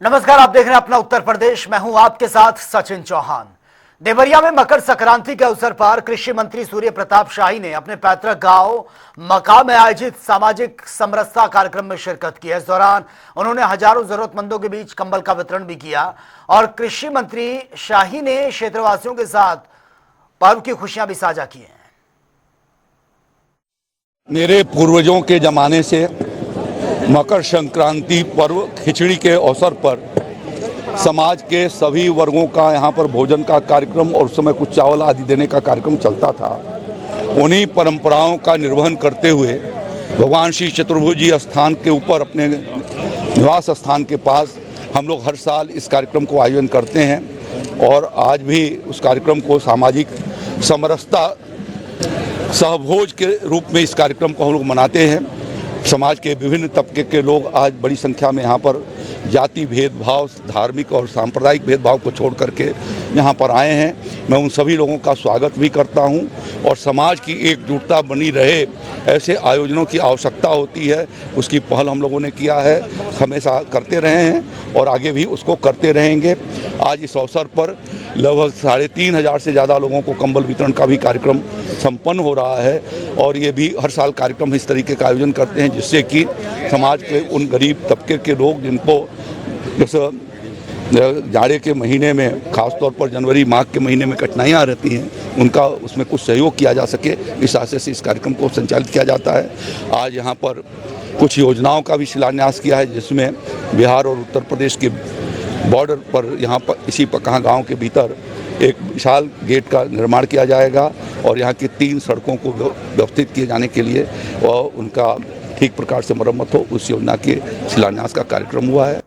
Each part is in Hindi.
नमस्कार, आप देख रहे हैं अपना उत्तर प्रदेश। मैं हूं आपके साथ सचिन चौहान। देवरिया में मकर संक्रांति के अवसर पर कृषि मंत्री सूर्य प्रताप शाही ने अपने पैतृक गांव मका में आयोजित सामाजिक समरसता कार्यक्रम में शिरकत की। इस दौरान उन्होंने हजारों जरूरतमंदों के बीच कंबल का वितरण भी किया और कृषि मंत्री शाही ने क्षेत्रवासियों के साथ पर्व की खुशियां भी साझा की हैं। मेरे पूर्वजों के जमाने से मकर संक्रांति पर्व खिचड़ी के अवसर पर समाज के सभी वर्गों का यहाँ पर भोजन का कार्यक्रम और उस समय कुछ चावल आदि देने का कार्यक्रम चलता था। उन्हीं परंपराओं का निर्वहन करते हुए भगवान श्री चतुर्भुज स्थान के ऊपर अपने निवास स्थान के पास हम लोग हर साल इस कार्यक्रम को आयोजन करते हैं और आज भी उस कार्यक्रम को सामाजिक समरसता सहभोज के रूप में इस कार्यक्रम को हम लोग मनाते हैं। समाज के विभिन्न तबके के लोग आज बड़ी संख्या में यहाँ पर जाति भेदभाव, धार्मिक और सांप्रदायिक भेदभाव को छोड़ करके यहाँ पर आए हैं। मैं उन सभी लोगों का स्वागत भी करता हूँ और समाज की एकजुटता बनी रहे, ऐसे आयोजनों की आवश्यकता होती है। उसकी पहल हम लोगों ने किया है, हमेशा करते रहे हैं और आगे भी उसको करते रहेंगे। आज इस अवसर पर लगभग 3,500 से ज़्यादा लोगों को कंबल वितरण का भी कार्यक्रम संपन्न हो रहा है और ये भी हर साल कार्यक्रम इस तरीके का आयोजन करते हैं जिससे कि समाज के उन गरीब तबके के लोग जिनको जैसे जाड़े के महीने में, खासतौर पर जनवरी माह के महीने में कठिनाइयाँ रहती हैं, उनका उसमें कुछ सहयोग किया जा सके, इस आशय से इस कार्यक्रम को संचालित किया जाता है। आज यहाँ पर कुछ योजनाओं का भी शिलान्यास किया है जिसमें बिहार और उत्तर प्रदेश के बॉर्डर पर यहाँ पर इसी पकहा गांव के भीतर एक विशाल गेट का निर्माण किया जाएगा और यहाँ की 3 सड़कों को व्यवस्थित किए जाने के लिए और उनका ठीक प्रकार से मरम्मत हो, उस योजना के शिलान्यास का कार्यक्रम हुआ है।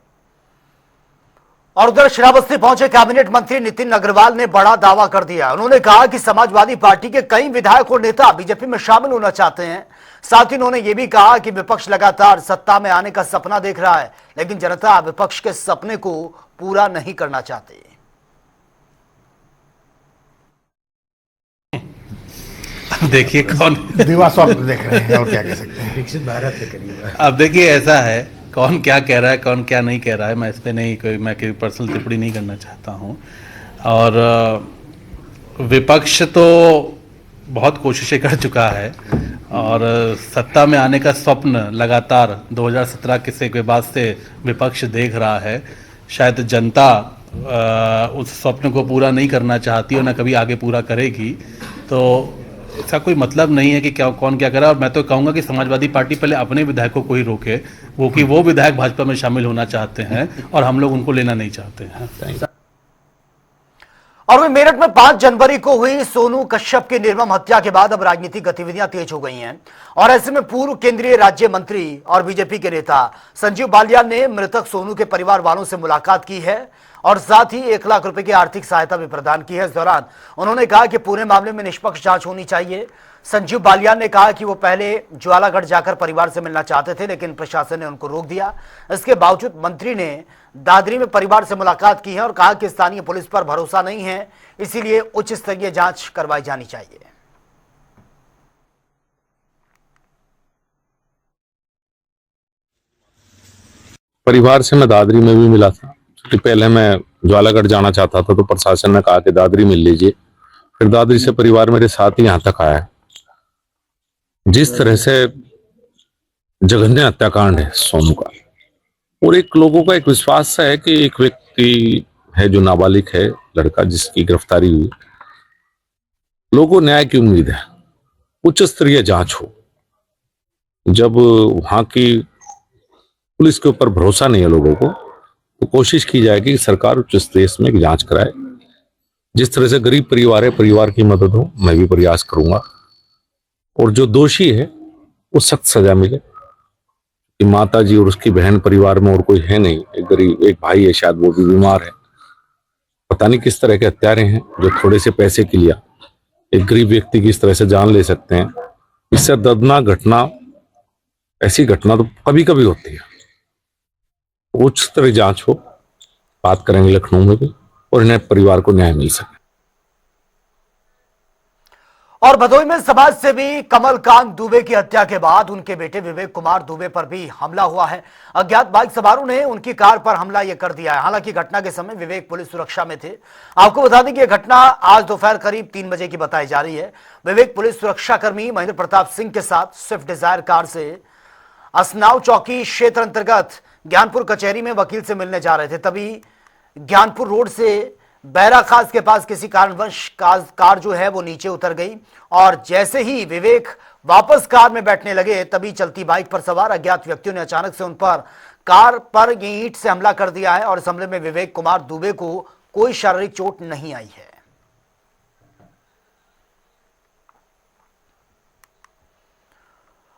और उधर श्रावस्ती पहुंचे कैबिनेट मंत्री नितिन अग्रवाल ने बड़ा दावा कर दिया। उन्होंने कहा कि समाजवादी पार्टी के कई विधायक और नेता बीजेपी में शामिल होना चाहते हैं। साथ ही उन्होंने यह भी कहा कि विपक्ष लगातार सत्ता में आने का सपना देख रहा है, लेकिन जनता विपक्ष के सपने को पूरा नहीं करना चाहती। देखिए कौन दिवा स्वप्न देख रहे हैं और क्या कह सकते हैं। विकसित भारत के करीब अब देखिए ऐसा है, कौन क्या कह रहा है, कौन क्या नहीं कह रहा है, मैं इस पर नहीं मैं कोई पर्सनल टिप्पणी नहीं करना चाहता हूँ। और विपक्ष तो बहुत कोशिशें कर चुका है और सत्ता में आने का स्वप्न लगातार 2017 के बाद से विपक्ष देख रहा है। शायद जनता उस स्वप्न को पूरा नहीं करना चाहती और ना कभी आगे पूरा करेगी, तो इसका कोई मतलब नहीं है कि क्या कौन क्या करे। और मैं तो कहूँगा कि समाजवादी पार्टी पहले अपने विधायकों को ही रोके, वो विधायक भाजपा में शामिल होना चाहते हैं और हम लोग उनको लेना नहीं चाहते हैं। और वही मेरठ में 5 जनवरी को हुई सोनू कश्यप की निर्मम हत्या के बाद अब राजनीतिक गतिविधियां तेज हो गई हैं और ऐसे में पूर्व केंद्रीय राज्य मंत्री और बीजेपी के नेता संजीव बालियान ने मृतक सोनू के परिवार वालों से मुलाकात की है और साथ ही 1 लाख रुपए की आर्थिक सहायता भी प्रदान की है। इस दौरान उन्होंने कहा कि पूरे मामले में निष्पक्ष जांच होनी चाहिए। संजीव बालियान ने कहा कि वो पहले ज्वालागढ़ जाकर परिवार से मिलना चाहते थे, लेकिन प्रशासन ने उनको रोक दिया। इसके बावजूद मंत्री ने दादरी में परिवार से मुलाकात की है और कहा कि स्थानीय पुलिस पर भरोसा नहीं है, इसीलिए उच्च स्तरीय जांच करवाई जानी चाहिए। परिवार से मैं दादरी में भी मिला था, क्योंकि पहले मैं ज्वालागढ़ जाना चाहता था तो प्रशासन ने कहा कि दादरी मिल लीजिए। फिर दादरी से परिवार मेरे साथ ही यहाँ तक आया। जिस तरह से जघन्य हत्याकांड है सोनू का, और एक लोगों का एक विश्वास है कि एक व्यक्ति है जो नाबालिग है, लड़का जिसकी गिरफ्तारी हुई, लोगों न्याय की उम्मीद है, उच्च स्तरीय जांच हो। जब वहां की पुलिस के ऊपर भरोसा नहीं है लोगों को, तो कोशिश की जाएगी कि सरकार उच्च स्तरीय में एक जांच कराए। जिस तरह से गरीब परिवार है, परिवार की मदद हो, मैं भी प्रयास करूंगा और जो दोषी है वो सख्त सजा मिले। कि माता जी और उसकी बहन परिवार में और कोई है नहीं, एक गरीब एक भाई है, शायद वो भी बीमार है। पता नहीं किस तरह के हत्यारे हैं जो थोड़े से पैसे के लिए एक गरीब व्यक्ति की इस तरह से जान ले सकते हैं। इससे दर्दनाक घटना, ऐसी घटना तो कभी कभी होती है। उच्च स्तरीय जांच हो, बात करेंगे लखनऊ में भी, और इन्हें परिवार को न्याय मिल सके। और भदोही में समाजसेवी कमलकांत दुबे की हत्या के बाद उनके बेटे विवेक कुमार दुबे पर भी हमला हुआ है। अज्ञात बाइक सवारों ने उनकी कार पर हमला यह कर दिया है। हालांकि घटना के समय विवेक पुलिस सुरक्षा में थे। आपको बता दें कि यह घटना आज दोपहर करीब 3 बजे की बताई जा रही है। विवेक पुलिस सुरक्षाकर्मी महेंद्र प्रताप सिंह के साथ स्विफ्ट डिजायर कार से असनाव चौकी क्षेत्र अंतर्गत ज्ञानपुर कचहरी में वकील से मिलने जा रहे थे। तभी ज्ञानपुर रोड से बैरा खास के पास किसी कारणवश कार जो है वो नीचे उतर गई और जैसे ही विवेक वापस कार में बैठने लगे तभी चलती बाइक पर सवार अज्ञात व्यक्तियों ने अचानक से उन पर कार पर ईंट से हमला कर दिया है और इस हमले में विवेक कुमार दुबे को कोई शारीरिक चोट नहीं आई है।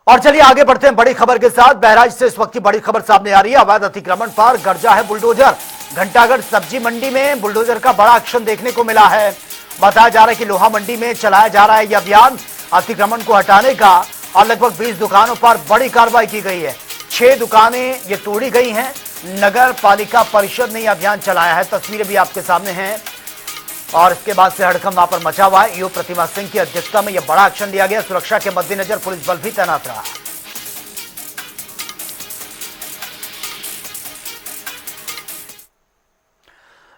और चलिए आगे बढ़ते हैं बड़ी खबर के साथ। बहराइच से इस वक्त की बड़ी खबर सामने आ रही है। अवैध अतिक्रमण पर गरजा है बुलडोजर। घंटागढ़ सब्जी मंडी में बुलडोजर का बड़ा एक्शन देखने को मिला है। बताया जा रहा है कि लोहा मंडी में चलाया जा रहा है यह अभियान अतिक्रमण को हटाने का और लगभग 20 दुकानों पर बड़ी कार्रवाई की गई है। 6 दुकानें ये तोड़ी गई हैं। नगर पालिका परिषद ने यह अभियान चलाया है। तस्वीरें भी आपके सामने हैं और इसके बाद से हड़कंप वहां पर मचा हुआ है। ईओ प्रतिमा सिंह की अध्यक्षता में यह बड़ा एक्शन लिया गया। सुरक्षा के मद्देनजर पुलिस बल भी तैनात रहा।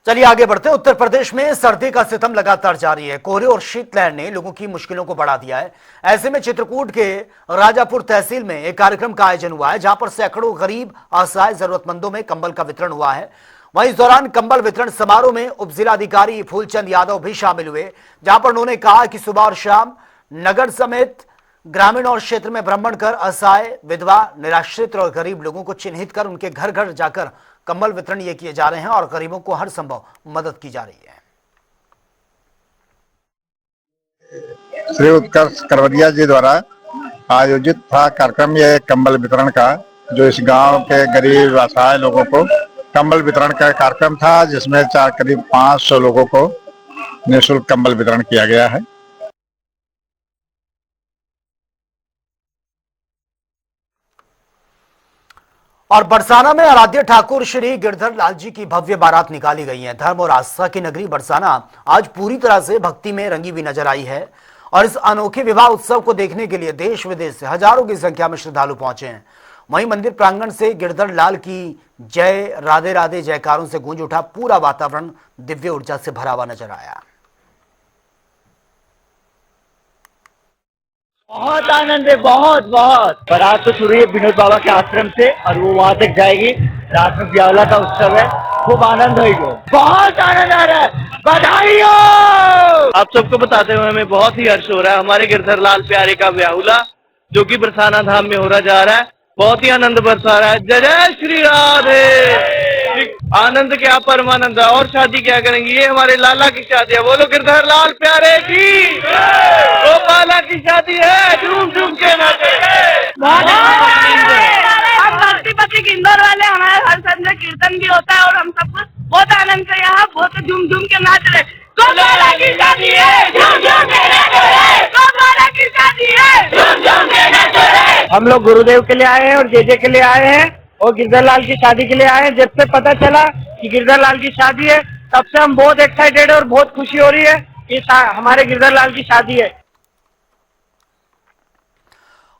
चलिए आगे बढ़ते हैं। उत्तर प्रदेश में सर्दी का सितम लगातार जारी है। कोहरे और शीतलहर ने लोगों की मुश्किलों को बढ़ा दिया है। ऐसे में चित्रकूट के राजापुर तहसील में एक कार्यक्रम का आयोजन हुआ है जहां पर सैकड़ों गरीब असहाय जरूरतमंदों में कंबल का वितरण हुआ है। वहीं इस दौरान कंबल वितरण समारोह में उप जिलाधिकारी फूलचंद यादव भी शामिल हुए, जहां पर उन्होंने कहा कि सुबह और शाम नगर समेत ग्रामीण और क्षेत्र में भ्रमण कर असहाय, विधवा, निराश्रित और गरीब लोगों को चिन्हित कर उनके घर घर जाकर कंबल वितरण ये किए जा रहे हैं और गरीबों को हर संभव मदद की जा रही है। श्री उत्कर्ष करवरिया जी द्वारा आयोजित था कार्यक्रम ये कंबल वितरण का, जो इस गांव के गरीब असहाय लोगों को कंबल वितरण का कार्यक्रम था, जिसमें करीब 500 लोगों को निःशुल्क कंबल वितरण किया गया है। और बरसाना में आराध्य ठाकुर श्री गिरधर लाल जी की भव्य बारात निकाली गई है। धर्म और आस्था की नगरी बरसाना आज पूरी तरह से भक्ति में रंगी हुई नजर आई है और इस अनोखे विवाह उत्सव को देखने के लिए देश विदेश से हजारों की संख्या में श्रद्धालु पहुंचे हैं। वहीं मंदिर प्रांगण से गिरधर लाल की जय राधे राधे जयकारों से गूंज उठा। पूरा वातावरण दिव्य ऊर्जा से भरा हुआ नजर आया। बहुत आनंद है, बहुत बहुत। बारात तो शुरू है विनोद बाबा के आश्रम से और वो वहां तक जाएगी। रात में ब्यावला का उत्सव है, खूब आनंद होगा, बहुत आनंद आ रहा है। बधाई हो। आप सबको बताते हुए हमें बहुत ही हर्ष हो रहा है। हमारे गिरधर लाल प्यारे का ब्याहुला जो कि बरसाना धाम में हो रहा जा रहा है, बहुत ही आनंद बरसा रहा है। जय जय श्री राधे। आनंद क्या परमानंद है। और शादी क्या करेंगे, ये हमारे लाला की शादी है। बोलो गिरधर लाल प्यारे की, गोपाला की शादी है, झूम झूम के नाचे। हम भक्तिपति इंदौर वाले, हमारे हर संजय कीर्तन भी होता है और हम सबको बहुत आनंद से यहाँ बहुत झूम झूम के नाच रहे। गोपाला की शादी है, झूम झूम के नाच रहे। गोपाला की शादी है, झूम झूम के नाच रहे। हम लोग गुरुदेव के लिए आए हैं और जेजे के लिए आए हैं और गिरधर लाल की शादी के लिए आए हैं। जब से पता चला कि गिरधर लाल की शादी है तब से हम बहुत एक्साइटेड है और बहुत खुशी हो रही है कि हमारे गिरधर लाल की शादी है।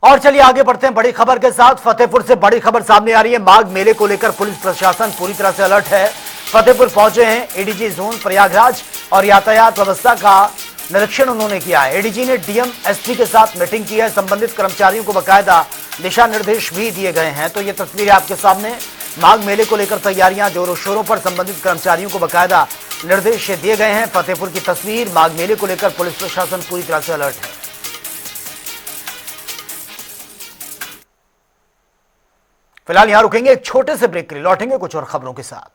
और चलिए आगे बढ़ते हैं बड़ी खबर के साथ। फतेहपुर से बड़ी खबर सामने आ रही है। माघ मेले को लेकर पुलिस प्रशासन पूरी तरह से अलर्ट है। फतेहपुर पहुंचे हैं एडीजी जोन प्रयागराज और यातायात व्यवस्था का निरीक्षण उन्होंने किया है। एडीजी ने डीएम एसपी के साथ मीटिंग की है। संबंधित कर्मचारियों को बकायदा दिशा निर्देश भी दिए गए हैं। तो ये तस्वीरें आपके सामने। माघ मेले को लेकर तैयारियां जोरों शोरों पर, संबंधित कर्मचारियों को बकायदा निर्देश दिए गए हैं। फतेहपुर की तस्वीर। माघ मेले को लेकर पुलिस प्रशासन पूरी तरह से अलर्ट है। फिलहाल यहां रुकेंगे एक छोटे से ब्रेक के लिए, लौटेंगे कुछ और खबरों के साथ।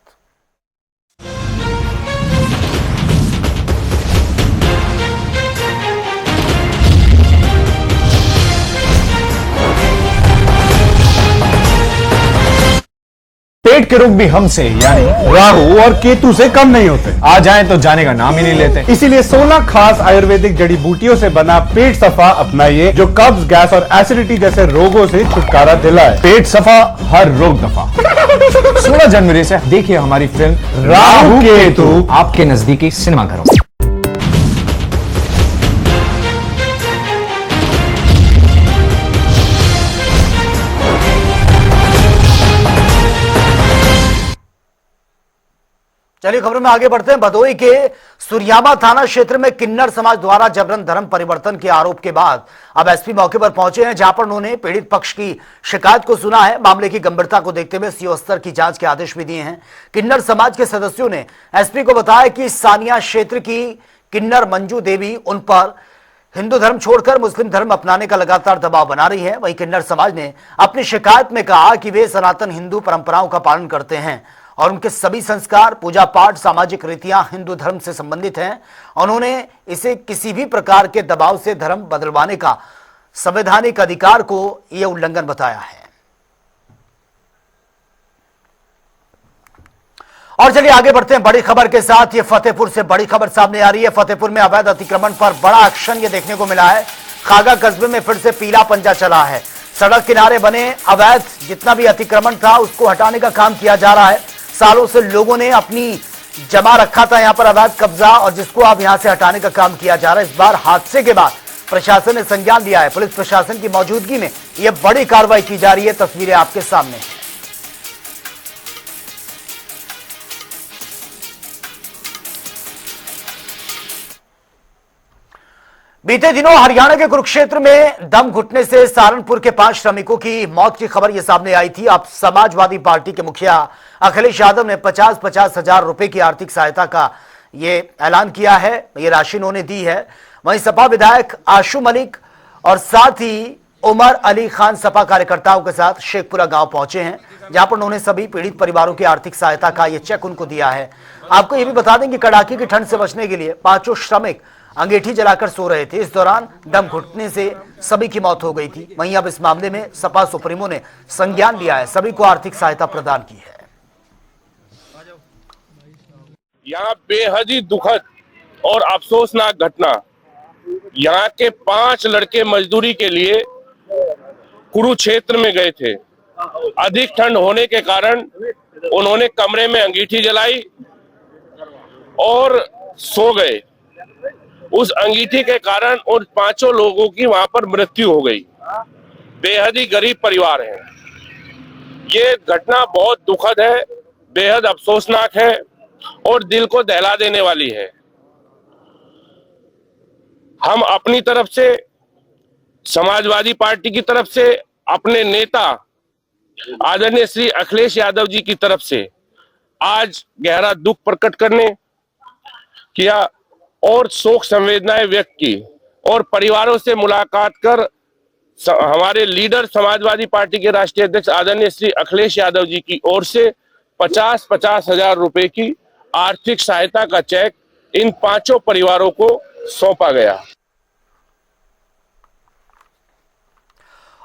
पेट के रोग भी हमसे यानी राहु और केतु से कम नहीं होते। आ जाएं तो जाने का नाम ही नहीं लेते। इसीलिए 16 खास आयुर्वेदिक जड़ी बूटियों से बना पेट सफा अपनाइए, जो कब्ज, गैस और एसिडिटी जैसे रोगों से छुटकारा दिलाए। पेट सफा, हर रोग दफा। 16 जनवरी से देखिए हमारी फिल्म राहु केतु आपके नजदीकी सिनेमाघरों में। चलिए खबरों में आगे बढ़ते हैं। भदोही के सुरियामा थाना क्षेत्र में किन्नर समाज द्वारा जबरन धर्म परिवर्तन के आरोप के बाद अब एसपी मौके पर पहुंचे हैं, जहां पर उन्होंने पीड़ित पक्ष की शिकायत को सुना है। मामले की गंभीरता को देखते हुए सीओ स्तर की जांच के आदेश भी दिए हैं। किन्नर समाज के सदस्यों ने एसपी को बताया कि सानिया क्षेत्र की किन्नर मंजू देवी उन पर हिंदू धर्म छोड़कर मुस्लिम धर्म अपनाने का लगातार दबाव बना रही है। वहीं किन्नर समाज ने अपनी शिकायत में कहा कि वे सनातन हिंदू परंपराओं का पालन करते हैं और उनके सभी संस्कार, पूजा पाठ, सामाजिक रीतियां हिंदू धर्म से संबंधित हैं। उन्होंने इसे किसी भी प्रकार के दबाव से धर्म बदलवाने का संवैधानिक अधिकार को यह उल्लंघन बताया है। और चलिए आगे बढ़ते हैं बड़ी खबर के साथ। ये फतेहपुर से बड़ी खबर सामने आ रही है। फतेहपुर में अवैध अतिक्रमण पर बड़ा एक्शन ये देखने को मिला है। खागा कस्बे में फिर से पीला पंजा चला है। सड़क किनारे बने अवैध जितना भी अतिक्रमण था उसको हटाने का काम किया जा रहा है। सालों से लोगों ने अपनी जमा रखा था यहाँ पर अवैध कब्जा, और जिसको अब यहां से हटाने का काम किया जा रहा है। इस बार हादसे के बाद प्रशासन ने संज्ञान लिया है। पुलिस प्रशासन की मौजूदगी में यह बड़ी कार्रवाई की जा रही है। तस्वीरें आपके सामने हैं। बीते दिनों हरियाणा के कुरुक्षेत्र में दम घुटने से सहारनपुर के 5 श्रमिकों की मौत की खबर यह सामने आई थी। अब समाजवादी पार्टी के मुखिया अखिलेश यादव ने 50-50 हजार रुपए की आर्थिक सहायता का ये ऐलान किया है। ये राशि उन्होंने दी है। वहीं सपा विधायक आशु मलिक और साथ ही उमर अली खान सपा कार्यकर्ताओं के साथ शेखपुरा गांव पहुंचे हैं, जहां पर उन्होंने सभी पीड़ित परिवारों की आर्थिक सहायता का ये चेक उनको दिया है। आपको ये भी बता दें कि कड़ाके की ठंड से बचने के लिए 5 श्रमिक अंगीठी जलाकर सो रहे थे। इस दौरान दम घुटने से सभी की मौत हो गई थी। वहीं अब इस मामले में सपा सुप्रीमो ने संज्ञान लिया है, सभी को आर्थिक सहायता प्रदान की है। यहाँ बेहद ही दुखद और अफसोसनाक घटना, यहाँ के 5 लड़के मजदूरी के लिए कुरुक्षेत्र में गए थे। अधिक ठंड होने के कारण उन्होंने कमरे में अंगीठी जलाई और सो गए। उस अंगीठी के कारण उन 5 लोगों की वहां पर मृत्यु हो गई। बेहद ही गरीब परिवार है। ये घटना बहुत दुखद है, बेहद अफसोसनाक है और दिल को दहला देने वाली है। हम अपनी तरफ से, समाजवादी पार्टी की तरफ से, अपने नेता आदरणीय श्री अखिलेश यादव जी की तरफ से आज गहरा दुख प्रकट करने किया और शोक संवेदनाएं व्यक्त की और परिवारों से मुलाकात कर हमारे लीडर समाजवादी पार्टी के राष्ट्रीय अध्यक्ष आदरणीय श्री अखिलेश यादव जी की ओर से 50-50 हजार रुपए की आर्थिक सहायता का चेक इन 5 परिवारों को सौंपा गया।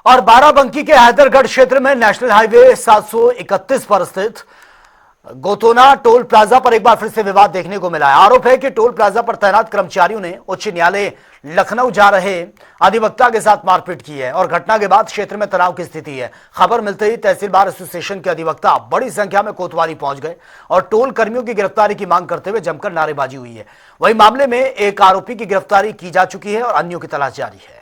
और बाराबंकी के हैदरगढ़ क्षेत्र में नेशनल हाईवे 731 पर स्थित गोतोना टोल प्लाजा पर एक बार फिर से विवाद देखने को मिला है। आरोप है कि टोल प्लाजा पर तैनात कर्मचारियों ने उच्च न्यायालय लखनऊ जा रहे अधिवक्ता के साथ मारपीट की है और घटना के बाद क्षेत्र में तनाव की स्थिति है। खबर मिलते ही तहसील बार एसोसिएशन के अधिवक्ता बड़ी संख्या में कोतवाली पहुंच गए और टोल कर्मियों की गिरफ्तारी की मांग करते हुए जमकर नारेबाजी हुई है। वहीं मामले में एक आरोपी की गिरफ्तारी की जा चुकी है और अन्यों की तलाश जारी है।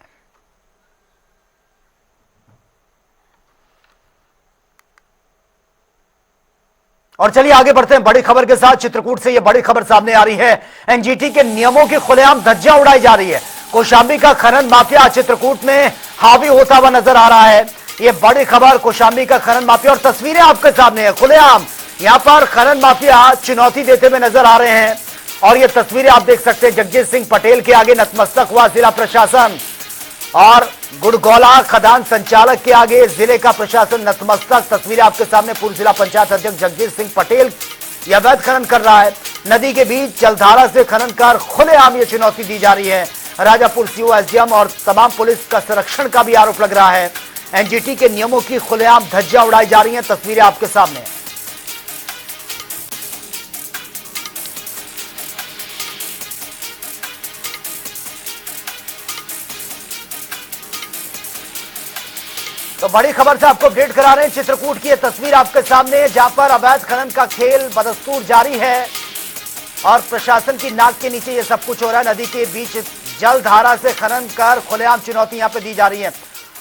और चलिए आगे बढ़ते हैं बड़ी खबर के साथ। चित्रकूट से यह बड़ी खबर सामने आ रही है। एनजीटी के नियमों की खुलेआम धज्जियां उड़ाई जा रही है। कौशाम्बी का खनन माफिया चित्रकूट में हावी होता हुआ नजर आ रहा है। यह बड़ी खबर, कौशाम्बी का खनन माफिया, और तस्वीरें आपके सामने है। खुलेआम यहां पर खनन माफिया चुनौती देते हुए नजर आ रहे हैं और यह तस्वीरें आप देख सकते हैं। जगजीत सिंह पटेल के आगे नतमस्तक हुआ जिला प्रशासन और गुड़गौला खदान संचालक के आगे जिले का प्रशासन नतमस्तक। तस्वीरें आपके सामने। पूर्व जिला पंचायत अध्यक्ष जगजीत सिंह पटेल यह अवैध खनन कर रहा है। नदी के बीच जलधारा से खनन कर खुलेआम ये चुनौती दी जा रही है। राजापुर सीओ, एसडीएम और तमाम पुलिस का संरक्षण का भी आरोप लग रहा है। एनजीटी के नियमों की खुलेआम धज्जियां उड़ाई जा रही हैं। तस्वीरें आपके सामने। तो बड़ी खबर से आपको अपडेट करा रहे हैं। चित्रकूट की यह तस्वीर आपके सामने है, जहां पर अवैध खनन का खेल बदस्तूर जारी है और प्रशासन की नाक के नीचे ये सब कुछ हो रहा है। नदी के बीच जलधारा से खनन कर खुलेआम चुनौती यहां पे दी जा रही है।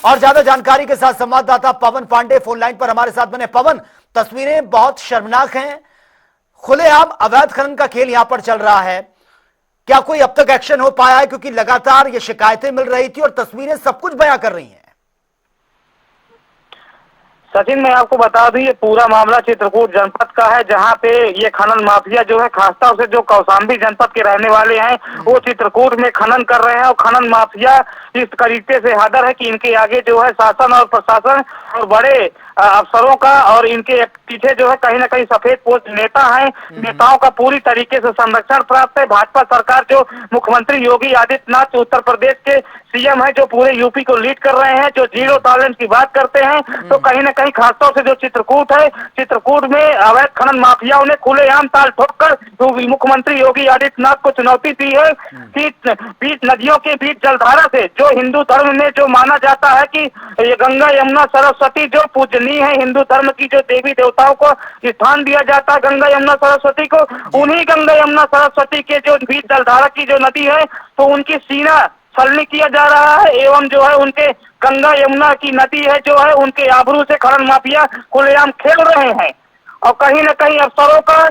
और ज्यादा जानकारी के साथ संवाददाता पवन पांडे फोन लाइन पर हमारे साथ बने। पवन, तस्वीरें बहुत शर्मनाक हैं। खुलेआम अवैध खनन का खेल यहां पर चल रहा है। क्या कोई अब तक एक्शन हो पाया है? क्योंकि लगातार ये शिकायतें मिल रही थी और तस्वीरें सब कुछ बयां कर रही हैं। सचिन, मैं आपको बता दूं, ये पूरा मामला चित्रकूट जनपद का है, जहां पे ये खनन माफिया जो है, खासतौर से जो कौशाम्बी जनपद के रहने वाले हैं, वो चित्रकूट में खनन कर रहे हैं। और खनन माफिया इस तरीके से हादर है कि इनके आगे जो है शासन और प्रशासन और बड़े अफसरों का और इनके पीछे जो है कहीं ना कहीं सफेद पोस्ट नेता हैं। नेताओं का पूरी तरीके से संरक्षण प्राप्त है। भाजपा सरकार, जो मुख्यमंत्री योगी आदित्यनाथ उत्तर प्रदेश के सीएम है, जो पूरे यूपी को लीड कर रहे हैं, जो जीरो टॉलरेंस की बात करते हैं, तो कहीं ना कहीं खासतौर से जो चित्रकूट है, चित्रकूट में अवैध खनन माफियाओं ने खुलेआम ताल ठोककर मुख्यमंत्री योगी आदित्यनाथ को चुनौती दी है कि बीच नदियों के बीच जलधारा से, जो हिंदू धर्म में जो माना जाता है कि ये गंगा यमुना सरस्वती जो पूजनीय है, हिंदू धर्म की जो देवी देवताओं को स्थान दिया जाता है गंगा यमुना सरस्वती को, उन्हीं गंगा यमुना सरस्वती के जो बीच जलधारा की जो नदी है, तो उनकी सीना छलनी किया जा रहा है। एवं जो है उनके गंगा यमुना की नदी है जो है, उनके आबरू से खनन माफिया खुलेआम खेल रहे हैं। और कहीं न कहीं अफसरों का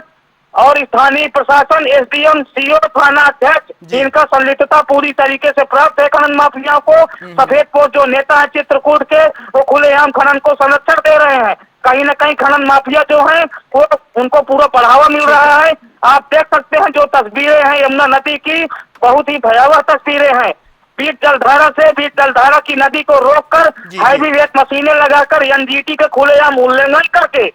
और स्थानीय प्रशासन, एसडीएम, सीओ, थाना अध्यक्ष, इनका संलिप्तता पूरी तरीके से प्राप्त है। खनन माफियाओं को सफेद पोस्ट जो नेता है चित्रकूट के, वो खुलेआम खनन को संरक्षण दे रहे हैं। कहीं न कहीं खनन माफिया जो है, वो उनको पूरा बढ़ावा मिल रहा है। आप देख सकते हैं जो तस्वीरें हैं यमुना नदी की, बहुत ही भयावह तस्वीरें हैं। बीच जलधारा की नदी को रोककर हैवी वेट मशीनें लगाकर एनजीटी के खुलेआम उल्लंघन करके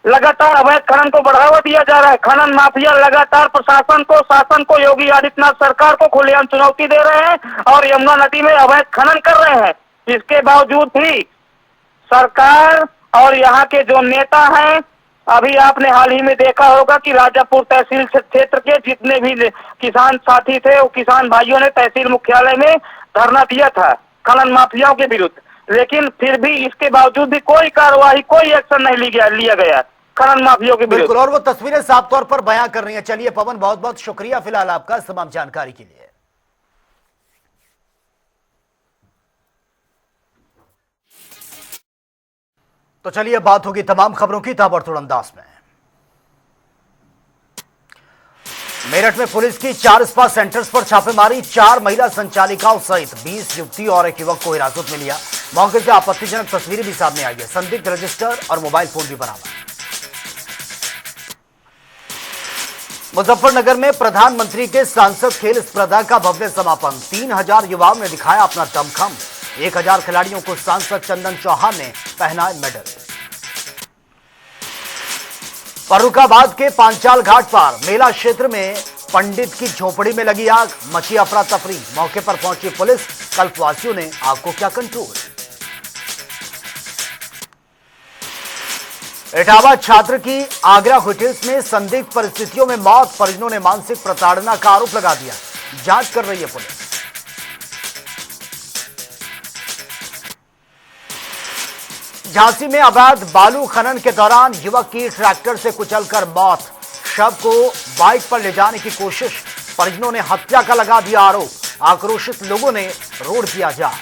लगातार अवैध खनन को बढ़ावा दिया जा रहा है। खनन माफिया लगातार प्रशासन को, शासन को, योगी आदित्यनाथ सरकार को खुलेआम चुनौती दे रहे हैं और यमुना नदी में अवैध खनन कर रहे हैं। इसके बावजूद भी सरकार और यहाँ के जो नेता हैं, अभी आपने हाल ही में देखा होगा कि राजापुर तहसील क्षेत्र के जितने भी किसान साथी थे, वो किसान भाइयों ने तहसील मुख्यालय में धरना दिया था खनन माफियाओं के विरुद्ध, लेकिन फिर भी इसके बावजूद भी कोई कार्रवाई, कोई एक्शन नहीं लिया गया खनन माफियाओं के विरुद्ध। बिल्कुल, और वो तस्वीरें साफ तौर पर बयां कर रही हैं। चलिए पवन, बहुत बहुत शुक्रिया फिलहाल आपका तमाम जानकारी के लिए। तो चलिए बात होगी तमाम खबरों की ताबड़तोड़ अंदाज में। मेरठ में पुलिस की 4 स्पा सेंटर्स पर छापेमारी, 4 महिला संचालिकाओं सहित 20 युवती और एक युवक को हिरासत में लिया। मौके से आपत्तिजनक तस्वीरें भी सामने आई है। संदिग्ध रजिस्टर और मोबाइल फोन भी बरामद। मुजफ्फरनगर में प्रधानमंत्री के सांसद खेल स्पर्धा का भव्य समापन, 3000 युवाओं ने दिखाया अपना दमखम। 1000 खिलाड़ियों को सांसद चंदन चौहान ने पहनाए मेडल। फर्रुखाबाद के पांचाल घाट पर मेला क्षेत्र में पंडित की झोपड़ी में लगी आग, मची अफरा तफरी। मौके पर पहुंची पुलिस, कल्पवासियों ने आग को किया कंट्रोल। इटावा छात्र की आगरा होटल्स में संदिग्ध परिस्थितियों में मौत, परिजनों ने मानसिक प्रताड़ना का आरोप लगा दिया। जांच कर रही है पुलिस। झांसी में अवैध बालू खनन के दौरान युवक की ट्रैक्टर से कुचलकर मौत, शव को बाइक पर ले जाने की कोशिश, परिजनों ने हत्या का लगा दिया आरोप। आक्रोशित लोगों ने रोड किया जाम।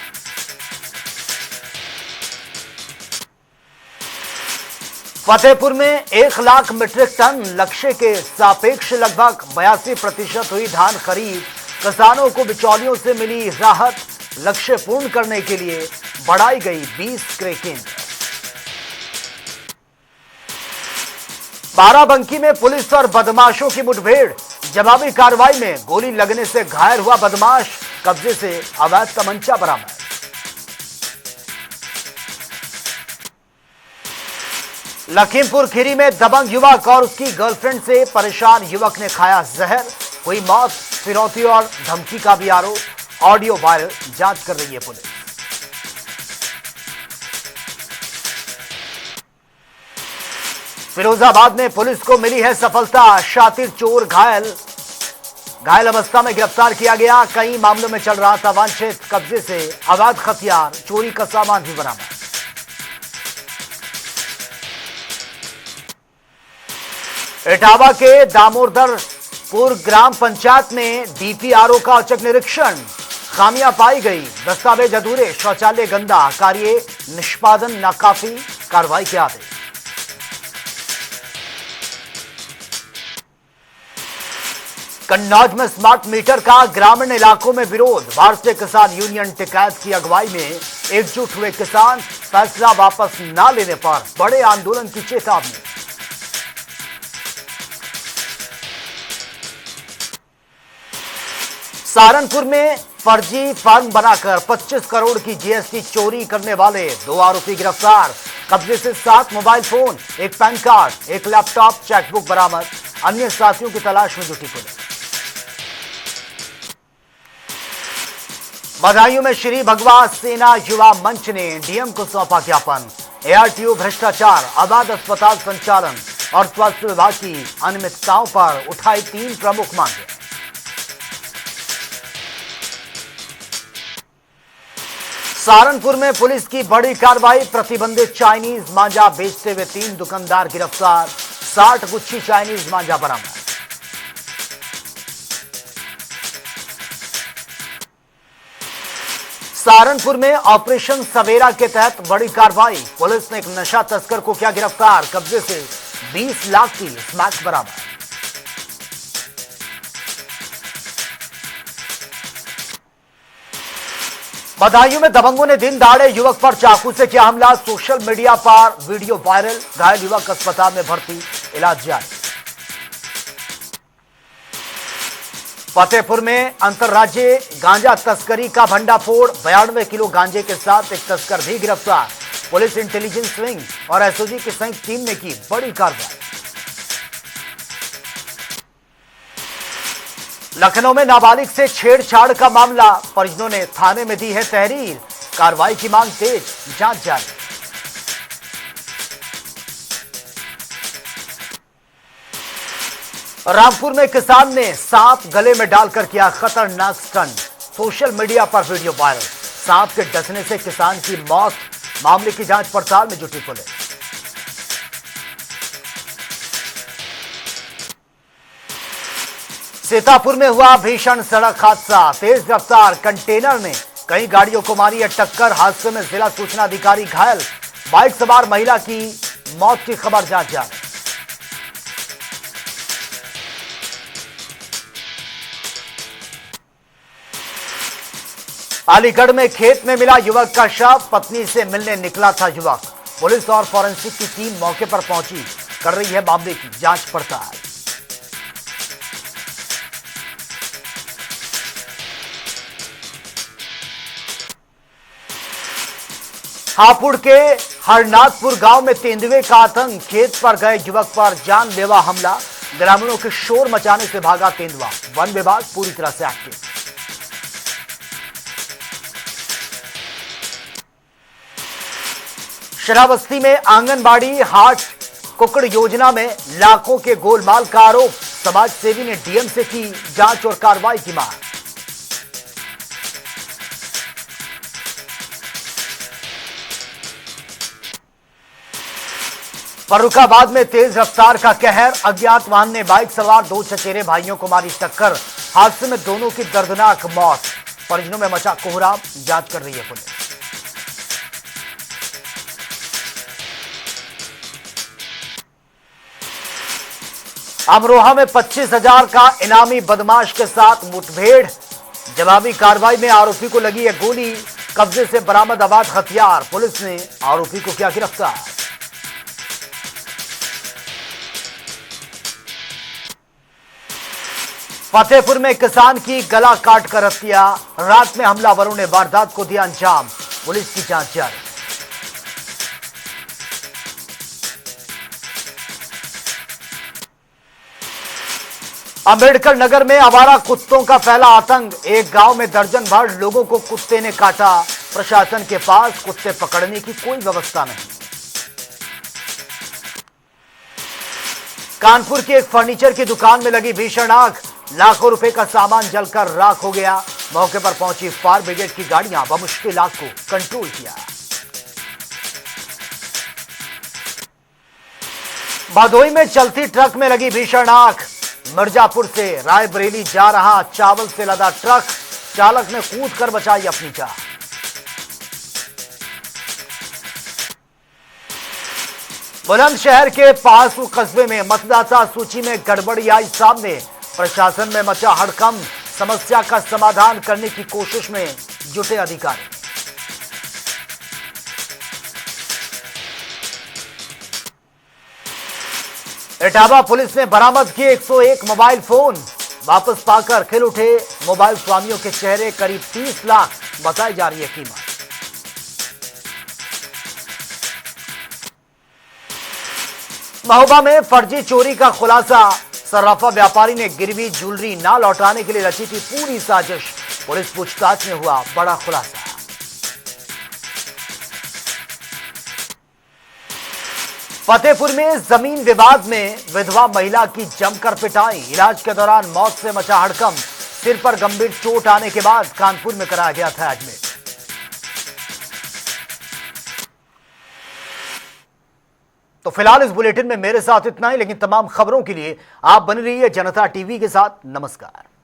फतेहपुर में 1 लाख मीट्रिक टन लक्ष्य के सापेक्ष लगभग 82% हुई धान खरीद, किसानों को बिचौलियों से मिली राहत। लक्ष्य पूर्ण करने के लिए बढ़ाई गई 20 क्रय केंद्र। बाराबंकी में पुलिस और बदमाशों की मुठभेड़, जवाबी कार्रवाई में गोली लगने से घायल हुआ बदमाश, कब्जे से अवैध तमंचा बरामद। लखीमपुर खीरी में दबंग युवक और उसकी गर्लफ्रेंड से परेशान युवक ने खाया जहर, हुई मौत। फिरौती और धमकी का भी आरोप, ऑडियो वायरल, जांच कर रही है पुलिस। फिरोजाबाद में पुलिस को मिली है सफलता, शातिर चोर घायल अवस्था में गिरफ्तार किया गया। कई मामलों में चल रहा था वांछित, कब्जे से अवैध हथियार, चोरी का सामान भी बरामद। इटावा के दामोदरपुर ग्राम पंचायत में डीपीआरओ का औचक निरीक्षण, खामियां पाई गई, दस्तावेज अधूरे, शौचालय गंदा, कार्य निष्पादन नाकाफी, कार्रवाई के आदेश। कन्नौज में स्मार्ट मीटर का ग्रामीण इलाकों में विरोध। भारतीय किसान यूनियन टिकैत की अगुवाई में एकजुट हुए किसान, फैसला वापस न लेने पर बड़े आंदोलन की चेतावनी। सहारनपुर में फर्जी फर्म बनाकर 25 करोड़ की जीएसटी चोरी करने वाले 2 आरोपी गिरफ्तार। कब्जे से 7 मोबाइल फोन, एक पैन कार्ड, एक लैपटॉप, चेकबुक बरामद। अन्य साथियों की तलाश में जुटी पुलिस। बदायूं में श्री भगवा सेना युवा मंच ने डीएम को सौंपा ज्ञापन। एआरटीओ भ्रष्टाचार, अवैध अस्पताल संचालन और स्वास्थ्य विभाग की अनियमितताओं पर उठाई 3 प्रमुख मांगे। सहारनपुर में पुलिस की बड़ी कार्रवाई। प्रतिबंधित चाइनीज मांजा बेचते हुए 3 दुकानदार गिरफ्तार। 60 गुच्छी चाइनीज मांजा बरामद। सहारनपुर में ऑपरेशन सवेरा के तहत बड़ी कार्रवाई। पुलिस ने एक नशा तस्कर को किया गिरफ्तार। कब्जे से 20 लाख की स्मैक बरामद। बदायूं में दबंगों ने दिन दहाड़े युवक पर चाकू से किया हमला। सोशल मीडिया पर वीडियो वायरल। घायल युवक अस्पताल में भर्ती, इलाज जारी। फतेहपुर में अंतर्राज्यीय गांजा तस्करी का भंडाफोड़। 92 किलो गांजे के साथ एक तस्कर भी गिरफ्तार। पुलिस, इंटेलिजेंस विंग और एसओजी की संयुक्त टीम ने की बड़ी कार्रवाई। लखनऊ में नाबालिग से छेड़छाड़ का मामला। परिजनों ने थाने में दी है तहरीर। कार्रवाई की मांग तेज, जांच जारी। रामपुर में किसान ने सांप गले में डालकर किया खतरनाक स्टंट। सोशल मीडिया पर वीडियो वायरल। सांप के डसने से किसान की मौत। मामले की जांच पड़ताल में जुटी पुलिस। सीतापुर में हुआ भीषण सड़क हादसा। तेज रफ्तार कंटेनर ने कई गाड़ियों को मारी है टक्कर। हादसे में जिला सूचना अधिकारी घायल। बाइक सवार महिला की मौत की खबर जांच जारी। अलीगढ़ में खेत में मिला युवक का शव। पत्नी से मिलने निकला था युवक। पुलिस और फॉरेंसिक की टीम मौके पर पहुंची, कर रही है मामले की जांच पड़ताल। हापुड़ के हरनाथपुर गांव में तेंदुए का आतंक। खेत पर गए युवक पर जानलेवा हमला। ग्रामीणों के शोर मचाने से भागा तेंदुआ। वन विभाग पूरी तरह से एक्टिव। श्रावस्ती में आंगनबाड़ी हाट कुकड़ योजना में लाखों के गोलमाल का आरोप। समाज सेवी ने डीएम से की जांच और कार्रवाई की मांग। फर्रुखाबाद में तेज रफ्तार का कहर। अज्ञात वाहन ने बाइक सवार 2 चचेरे भाइयों को मारी टक्कर। हादसे में दोनों की दर्दनाक मौत। परिजनों में मचा कोहराम, जांच कर रही है पुलिस। अमरोहा में 25,000 का इनामी बदमाश के साथ मुठभेड़। जवाबी कार्रवाई में आरोपी को लगी है गोली। कब्जे से बरामद अवैध हथियार। पुलिस ने आरोपी को किया गिरफ्तार। फतेहपुर में किसान की गला काटकर हत्या। रात में हमलावरों ने वारदात को दिया अंजाम। पुलिस की जांच जारी। अंबेडकर नगर में आवारा कुत्तों का फैला आतंक। एक गांव में दर्जन भर लोगों को कुत्ते ने काटा। प्रशासन के पास कुत्ते पकड़ने की कोई व्यवस्था नहीं। कानपुर की एक फर्नीचर की दुकान में लगी भीषण आग। लाखों रुपए का सामान जलकर राख हो गया। मौके पर पहुंची फायर ब्रिगेड की गाड़ियां बमुश्किल आग को कंट्रोल किया। भदोई में चलती ट्रक में लगी भीषण आग। मिर्जापुर से रायबरेली जा रहा चावल से लदा ट्रक। चालक ने कूदकर बचाई अपनी जान। बुलंदशहर के पास कस्बे में मतदाता सूची में गड़बड़ी आई सामने। प्रशासन में मचा हड़कंप, समस्या का समाधान करने की कोशिश में जुटे अधिकारी। इटावा पुलिस ने बरामद किए 101 मोबाइल फोन, वापस पाकर खिल उठे मोबाइल स्वामियों के चेहरे। करीब 30 लाख बताई जा रही है कीमत। महोबा में फर्जी चोरी का खुलासा, सर्राफा व्यापारी ने गिरवी ज्वेलरी ना लौटाने के लिए रची थी पूरी साजिश। पुलिस पूछताछ में हुआ बड़ा खुलासा। फतेहपुर में जमीन विवाद में विधवा महिला की जमकर पिटाई, इलाज के दौरान मौत से मचा हड़कंप। सिर पर गंभीर चोट आने के बाद कानपुर में कराया गया था एडमिट। तो फिलहाल इस बुलेटिन में मेरे साथ इतना ही, लेकिन तमाम खबरों के लिए आप बने रहिए जनता टीवी के साथ। नमस्कार।